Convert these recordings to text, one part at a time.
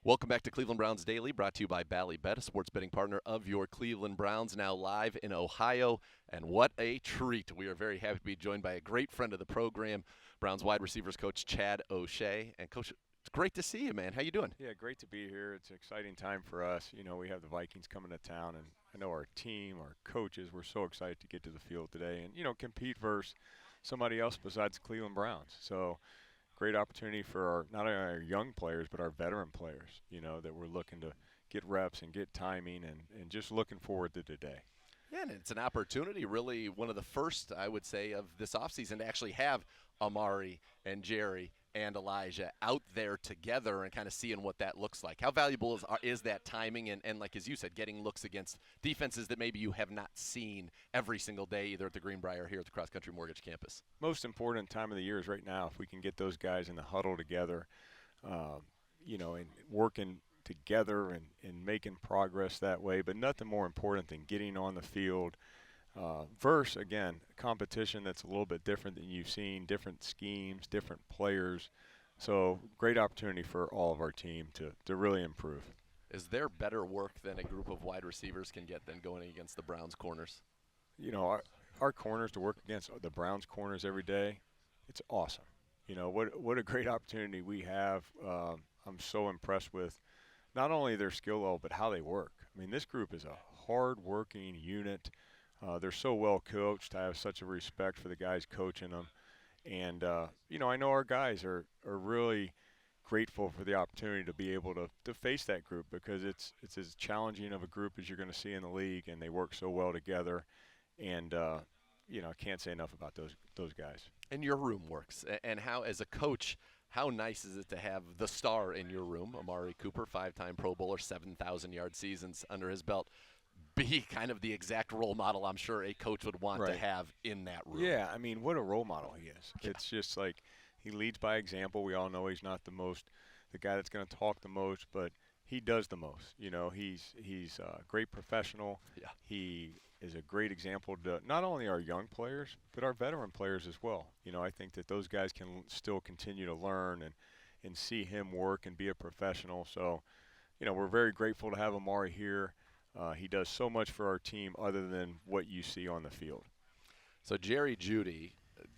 Welcome back to Cleveland Browns Daily, brought to you by Bally Bet, a sports betting partner of your Cleveland Browns, now live in Ohio. And what a treat. We are very happy to be joined by a great friend of the program, Browns wide receivers coach Chad O'Shea. And Coach, it's great to see you, man. How you doing? Yeah, great to be here. It's an exciting time for us. You know, we have the Vikings coming to town, and I know our team, our coaches, we're so excited to get to the field today and, compete versus somebody else besides the Cleveland Browns. So, great opportunity for not only our young players, but our veteran players, that we're looking to get reps and get timing and just looking forward to today. Yeah, and it's an opportunity, really one of the first, I would say, of this offseason to actually have Amari and Jerry and Elijah out there together and kind of seeing what that looks like. How valuable is that timing and, like as you said, getting looks against defenses that maybe you have not seen every single day, either at the Greenbrier or here at the Cross Country Mortgage campus? Most important time of the year is right now. If we can get those guys in the huddle together, and working together and making progress that way. But nothing more important than getting on the field versus, again, competition that's a little bit different than you've seen, different schemes, different players. So great opportunity for all of our team to really improve. Is there better work than a group of wide receivers can get than going against the Browns corners? Our corners to work against the Browns corners every day, it's awesome. What a great opportunity we have. I'm so impressed with not only their skill level, but how they work. I mean, this group is a hard-working unit. They're so well coached. I have such a respect for the guys coaching them. And, I know our guys are really grateful for the opportunity to be able to face that group because it's as challenging of a group as you're going to see in the league, and they work so well together. And, I can't say enough about those guys. And your room works. And how, as a coach, how nice is it to have the star in your room, Amari Cooper, 5-time Pro Bowler, 7,000-yard seasons under his belt, be kind of the exact role model I'm sure a coach would want to Right. have in that room? Yeah, I mean, what a role model he is. It's just like he leads by example. We all know he's not the guy that's going to talk the most, but he does the most. He's a great professional. Yeah. He is a great example to not only our young players, but our veteran players as well. I think that those guys can still continue to learn and see him work and be a professional. So, we're very grateful to have Amari here. He does so much for our team other than what you see on the field. So Jerry Jeudy,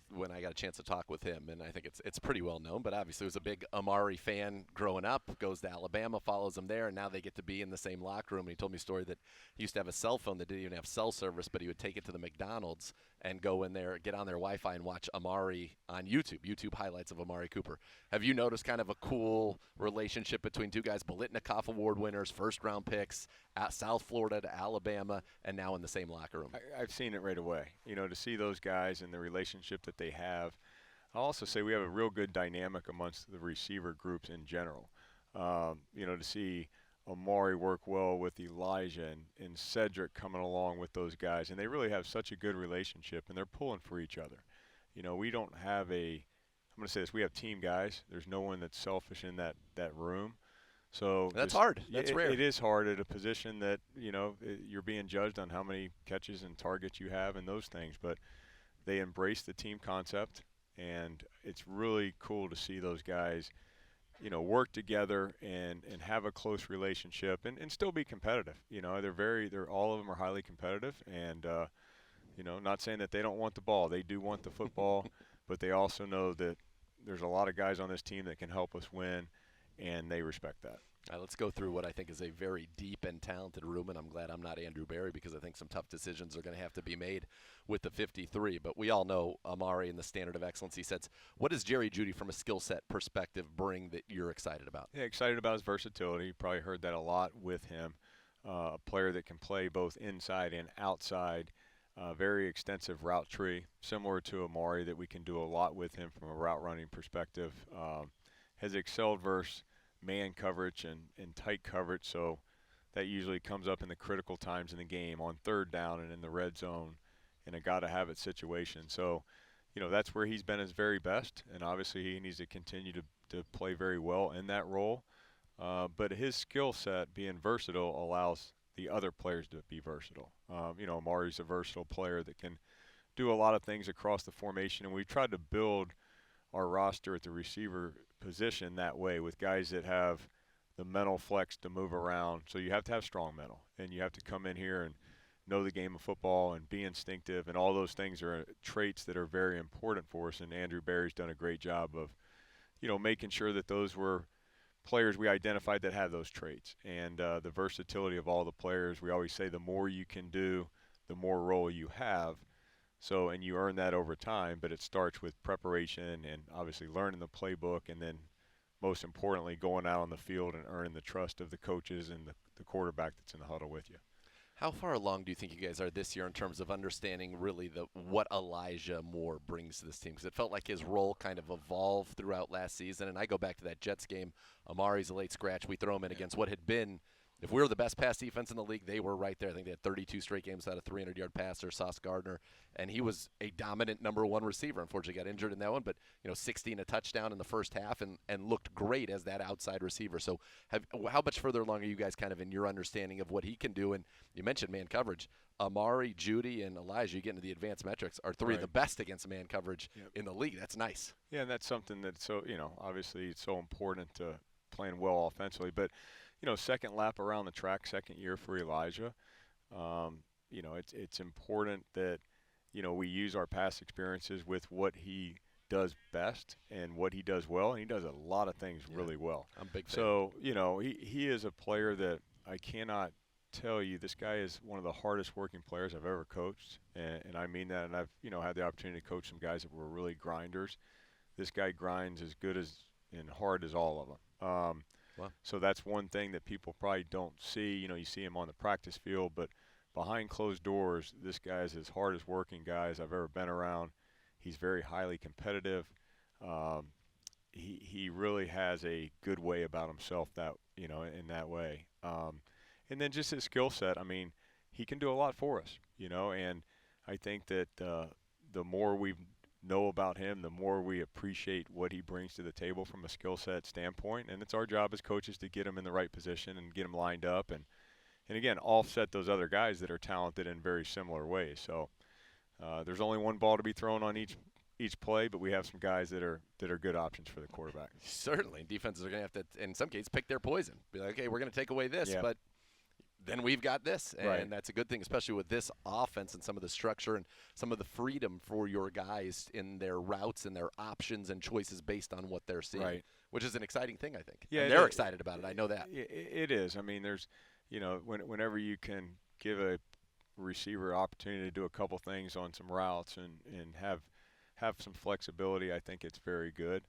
when I got a chance to talk with him, and I think it's pretty well known, but obviously was a big Amari fan growing up, goes to Alabama, follows him there, and now they get to be in the same locker room. And he told me a story that he used to have a cell phone that didn't even have cell service, but he would take it to the McDonald's and go in there, get on their Wi-Fi and watch Amari on YouTube highlights of Amari Cooper. Have you noticed kind of a cool relationship between two guys, Biletnikoff Award winners, first-round picks, at South Florida to Alabama, and now in the same locker room? I've seen it right away. To see those guys and the relationship that they have. I'll also say we have a real good dynamic amongst the receiver groups in general. To see Amari work well with Elijah and Cedric coming along with those guys, and they really have such a good relationship, and they're pulling for each other. We don't have I'm going to say this, we have team guys. There's no one that's selfish in that room. So That's hard. That's rare. It is hard at a position that you're being judged on how many catches and targets you have and those things. But they embrace the team concept, and it's really cool to see those guys, work together and have a close relationship and still be competitive. They're all of them are highly competitive, and not saying that they don't want the ball. They do want the football, but they also know that there's a lot of guys on this team that can help us win, and they respect that. All right, let's go through what I think is a very deep and talented room, and I'm glad I'm not Andrew Berry because I think some tough decisions are going to have to be made with the 53. But we all know Amari and the standard of excellence he sets. What does Jerry Jeudy, from a skill set perspective, bring that you're excited about? Yeah, excited about his versatility. You probably heard that a lot with him. A player that can play both inside and outside. Very extensive route tree, similar to Amari, that we can do a lot with him from a route running perspective. Has excelled versus man coverage and tight coverage, so that usually comes up in the critical times in the game on third down and in the red zone in a gotta-have-it situation. So, that's where he's been his very best, and obviously he needs to continue to play very well in that role. But his skill set, being versatile, allows the other players to be versatile. Amari's a versatile player that can do a lot of things across the formation, and we've tried to build our roster at the receiver position that way with guys that have the mental flex to move around. So you have to have strong mental, and you have to come in here and know the game of football and be instinctive, and all those things are traits that are very important for us. And Andrew Barry's done a great job of, making sure that those were players we identified that had those traits, and the versatility of all the players. We always say the more you can do, the more role you have. So, and you earn that over time, but it starts with preparation and obviously learning the playbook, and then most importantly, going out on the field and earning the trust of the coaches and the quarterback that's in the huddle with you. How far along do you think you guys are this year in terms of understanding really what Elijah Moore brings to this team? Because it felt like his role kind of evolved throughout last season. And I go back to that Jets game. Amari's a late scratch. We throw him in against what had been, if we were the best pass defense in the league, they were right there. I think they had 32 straight games without a 300-yard passer, Sauce Gardner, and he was a dominant number one receiver. Unfortunately, got injured in that one, but 16 a touchdown in the first half and looked great as that outside receiver. So how much further along are you guys kind of in your understanding of what he can do? And you mentioned man coverage. Amari, Jeudy, and Elijah, you get into the advanced metrics, are three of the best against man coverage in the league. That's nice. Yeah, and that's something that's so, obviously it's so important to playing well offensively. But, second lap around the track, second year for Elijah. It's important that, we use our past experiences with what he does best and what he does well, and he does a lot of things really well. I'm a big fan. So, he is a player that I cannot tell you, this guy is one of the hardest working players I've ever coached, and I mean that. And I've, had the opportunity to coach some guys that were really grinders. This guy grinds as good as and hard as all of them. Wow. So that's one thing that people probably don't see. You see him on the practice field, but behind closed doors, this guy is as hard as working guys I've ever been around. He's very highly competitive. He really has a good way about himself that, in that way. And then just his skill set, I mean, he can do a lot for us, and I think that the more we know about him, the more we appreciate what he brings to the table from a skill set standpoint. And it's our job as coaches to get him in the right position and get him lined up and again, offset those other guys that are talented in very similar ways. So there's only one ball to be thrown on each play, but we have some guys that are good options for the quarterback. Certainly. Defenses are going to have to, in some cases, pick their poison. Be like, okay, we're going to take away this, but then we've got this, and that's a good thing, especially with this offense and some of the structure and some of the freedom for your guys in their routes and their options and choices based on what they're seeing, which is an exciting thing, I think. Yeah, and they're excited about it. I know that. It is. I mean, there's, whenever you can give a receiver opportunity to do a couple things on some routes and have some flexibility, I think it's very good.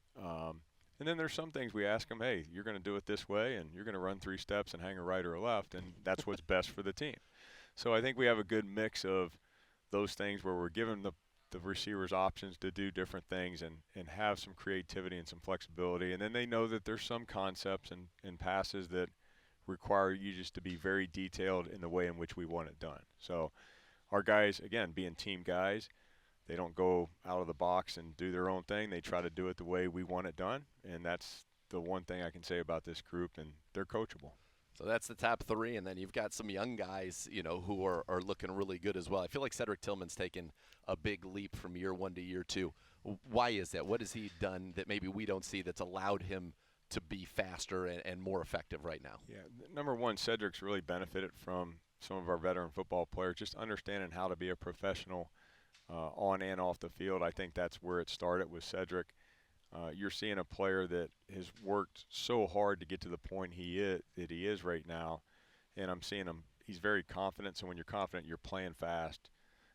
And then there's some things we ask them, hey, you're going to do it this way, and you're going to run 3 steps and hang a right or a left, and that's what's best for the team. So I think we have a good mix of those things where we're giving the receivers options to do different things and have some creativity and some flexibility. And then they know that there's some concepts and passes that require you just to be very detailed in the way in which we want it done. So our guys, again, being team guys, they don't go out of the box and do their own thing. They try to do it the way we want it done, and that's the one thing I can say about this group, and they're coachable. So that's the top 3, and then you've got some young guys, who are looking really good as well. I feel like Cedric Tillman's taken a big leap from year 1 to year 2. Why is that? What has he done that maybe we don't see that's allowed him to be faster and more effective right now? Yeah, number one, Cedric's really benefited from some of our veteran football players, just understanding how to be a professional on and off the field. I think that's where it started with Cedric. You're seeing a player that has worked so hard to get to the point that he is right now, and I'm seeing him. He's very confident. So when you're confident, you're playing fast.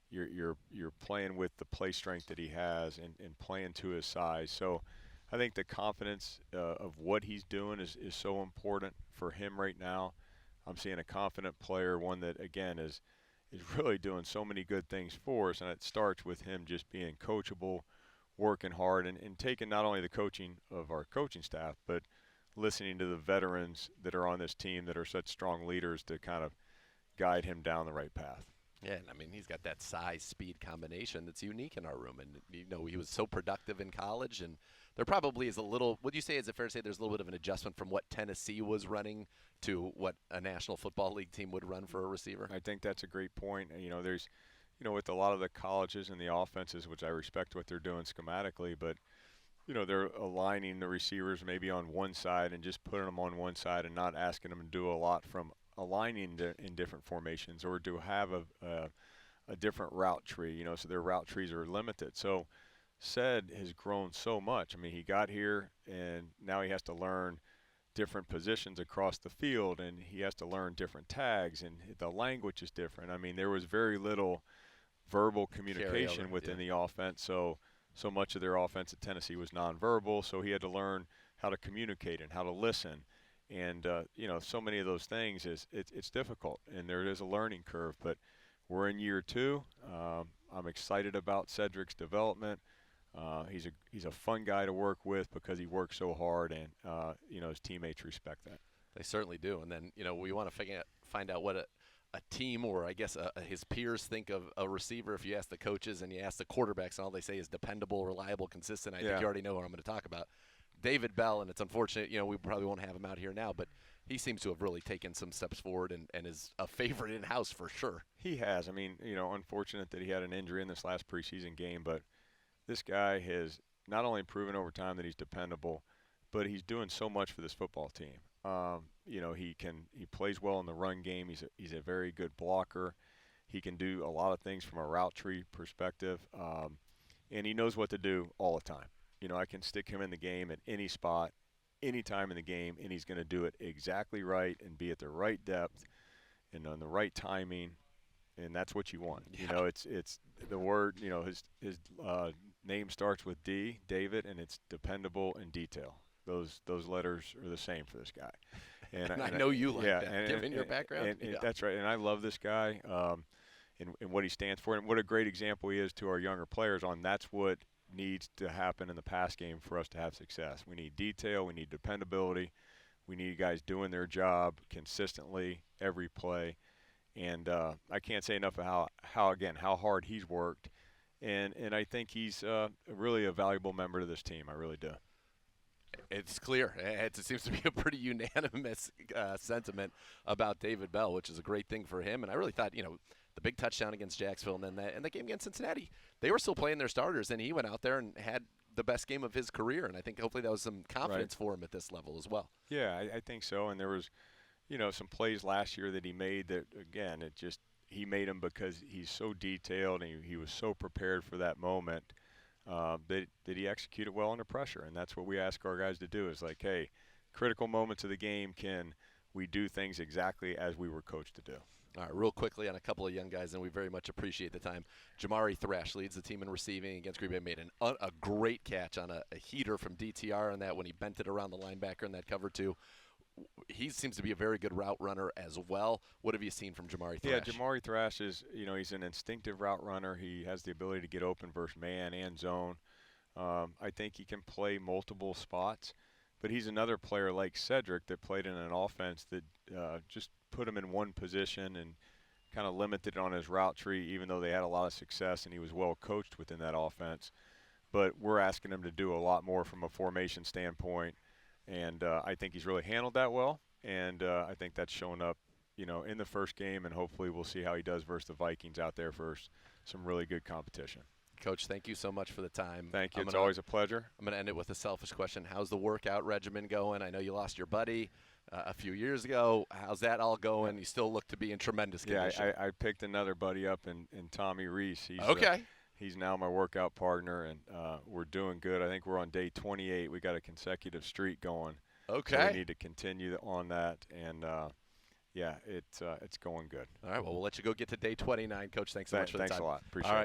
You're playing with the play strength that he has and playing to his size. So I think the confidence of what he's doing is so important for him right now. I'm seeing a confident player, one that again is really doing so many good things for us, and it starts with him just being coachable, working hard, and taking not only the coaching of our coaching staff, but listening to the veterans that are on this team that are such strong leaders to kind of guide him down the right path. Yeah, and I mean, he's got that size-speed combination that's unique in our room. And, he was so productive in college, and there probably is a little – would you say, is it fair to say there's a little bit of an adjustment from what Tennessee was running to what a National Football League team would run for a receiver? I think that's a great point. There's with a lot of the colleges and the offenses, which I respect what they're doing schematically, but they're aligning the receivers maybe on one side and just putting them on one side and not asking them to do a lot from aligning in different formations or to have a different route tree, so their route trees are limited. So Said has grown so much. I mean, he got here and now he has to learn different positions across the field, and he has to learn different tags, and the language is different. I mean, there was very little verbal communication within the offense, so much of their offense at Tennessee was nonverbal, so he had to learn how to communicate and how to listen. And so many of those things it's difficult, and there is a learning curve. But we're in year 2. I'm excited about Cedric's development. He's a fun guy to work with because he works so hard, and his teammates respect that. They certainly do. And then we want to find out what a team, or I guess his peers, think of a receiver. If you ask the coaches and you ask the quarterbacks, and all they say is dependable, reliable, consistent. I think you already know what I'm going to talk about. David Bell, and it's unfortunate, we probably won't have him out here now, but he seems to have really taken some steps forward and is a favorite in-house for sure. He has. I mean, unfortunate that he had an injury in this last preseason game, but this guy has not only proven over time that he's dependable, but he's doing so much for this football team. He plays well in the run game. He's a very good blocker. He can do a lot of things from a route tree perspective, and he knows what to do all the time. I can stick him in the game at any spot, any time in the game, and he's going to do it exactly right and be at the right depth and on the right timing, and that's what you want. Yeah. It's the word. His name starts with D, David, and it's dependable and detail. Those letters are the same for this guy. And I know you like that, given your background. And that's right. And I love this guy and what he stands for, and what a great example he is to our younger players on that's what needs to happen in the pass game for us to have success. We need detail. We need dependability. We need guys doing their job consistently every play. And I can't say enough of how hard he's worked. And I think he's really a valuable member to this team. I really do. It's clear. It seems to be a pretty unanimous sentiment about David Bell, which is a great thing for him. And I really thought, the big touchdown against Jacksonville and then the game against Cincinnati, they were still playing their starters, and he went out there and had the best game of his career. And I think hopefully that was some confidence for him at this level as well. Yeah, I think so. And there was, some plays last year that he made that, again, he made them because he's so detailed and he was so prepared for that moment. That he executed well under pressure, and that's what we ask our guys to do is like, hey, critical moments of the game, can we do things exactly as we were coached to do? All right, real quickly on a couple of young guys, and we very much appreciate the time. Jamari Thrash leads the team in receiving against Green Bay, made a great catch on a heater from DTR on that when he bent it around the linebacker in that cover two. He seems to be a very good route runner as well. What have you seen from Jamari Thrash? Yeah, Jamari Thrash is, he's an instinctive route runner. He has the ability to get open versus man and zone. I think he can play multiple spots, but he's another player like Cedric that played in an offense that just put him in one position and kind of limited on his route tree, even though they had a lot of success and he was well coached within that offense. But we're asking him to do a lot more from a formation standpoint. And I think he's really handled that well, and I think that's shown up, in the first game, and hopefully we'll see how he does versus the Vikings out there for some really good competition. Coach, thank you so much for the time. Thank you. It's always a pleasure. I'm going to end it with a selfish question. How's the workout regimen going? I know you lost your buddy a few years ago. How's that all going? You still look to be in tremendous condition. Yeah, I picked another buddy up in Tommy Reese. He's, okay. He's now my workout partner, and we're doing good. I think we're on day 28. We got a consecutive streak going. Okay. So we need to continue on that, and it's going good. All right. Well, we'll let you go get to day 29, Coach. Thanks so much for the time. Thanks a lot. Appreciate it. All right.